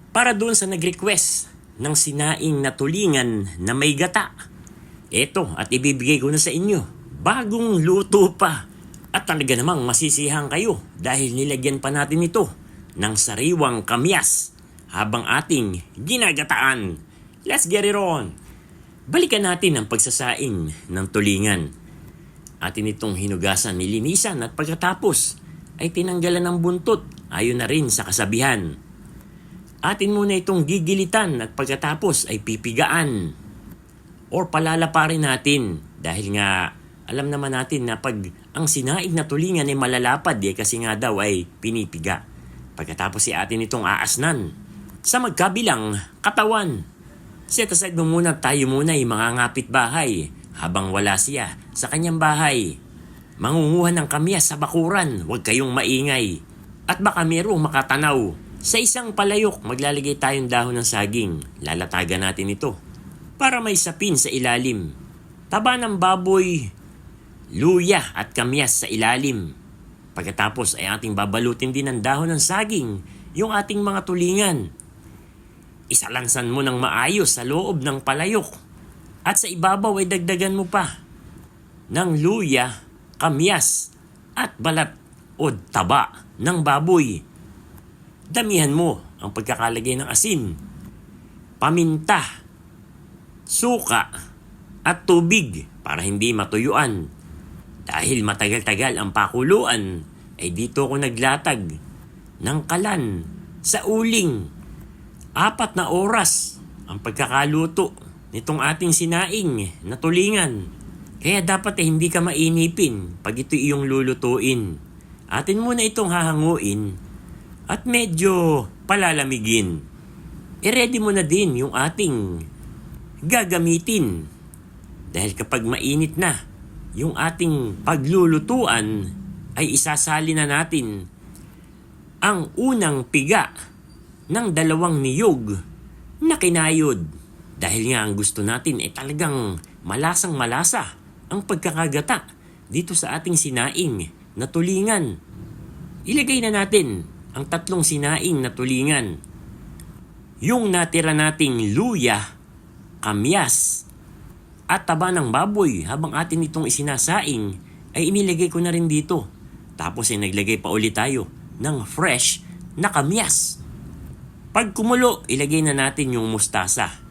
Para doon sa nag-request ng sinaing na tulingan na may gata. Eto, at ibibigay ko na sa inyo. Bagong luto pa. At talaga namang masisiyahan kayo dahil nilagyan pa natin ito ng sariwang kamyas habang ating ginagataan. Let's get it on! Balikan natin ang pagsasaing ng tulingan. Atin itong hinugasan, nilinisan at pagkatapos ay tinanggalan ng buntot ayon na rin sa kasabihan. Atin muna itong gigilitan at pagkatapos ay pipigaan or palalaparin natin dahil nga alam naman natin na pag ang sinaing na tulingan ay malalapad kasi nga daw ay pinipiga. Pagkatapos atin itong aasnan sa magkabilang katawan. Set aside mo muna tayo muna ay mga ngapit bahay habang wala siya sa kanyang bahay. Mangunguha ng kamyas sa bakuran, huwag kayong maingay. At baka mayroong makatanaw. Sa isang palayok, maglalagay tayong dahon ng saging. Lalatagan natin ito para may sapin sa ilalim. Taba ng baboy, luya at kamyas sa ilalim. Pagkatapos ay ating babalutin din ng dahon ng saging yung ating mga tulingan. Isalansan mo ng maayos sa loob ng palayok. At sa ibabaw ay dagdagan mo pa ng luya, kamyas at balat o taba ng baboy. Damihan mo ang pagkakalagay ng asin, paminta, suka at tubig para hindi matuyuan. Dahil matagal-tagal ang pakuluan ay dito ko naglatag ng kalan sa uling. 4 na oras ang pagkakaluto nitong ating sinaing na tulingan. Kaya dapat hindi ka mainipin pag ito iyong lulutuin. Atin muna itong hahanguin at medyo palalamigin. I-ready mo na din yung ating gagamitin. Dahil kapag mainit na yung ating paglulutuan ay isasali na natin ang unang piga ng 2 niyog na kinayod. Dahil nga ang gusto natin ay talagang malasang malasa ang pagkakagata dito sa ating sinaing na tulingan. Ilagay na natin ang 3 sinaing na tulingan. Yung natira nating luya, kamyas, at taba ng baboy habang atin itong isinasaing ay inilagay ko na rin dito. Tapos ay naglagay pa ulit tayo ng fresh na kamyas. Pag kumulo, ilagay na natin yung mustasa.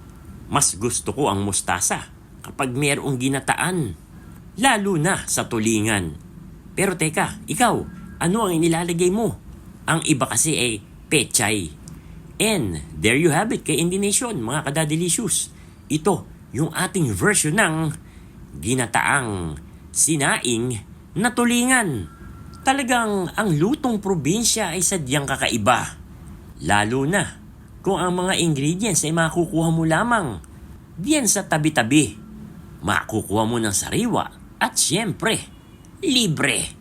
Mas gusto ko ang mustasa kapag mayroong ginataan, lalo na sa tulingan. Pero teka, ikaw, ano ang inilalagay mo? Ang iba kasi ay pechay. And there you have it, kay Indonesian, mga kadadelicious. Ito, yung ating version ng ginataang sinaing na tulingan. Talagang ang lutong probinsya ay sadyang kakaiba. Lalo na kung ang mga ingredients ay makukuha mo lamang diyan sa tabi-tabi. Makukuha mo ng sariwa at syempre, libre.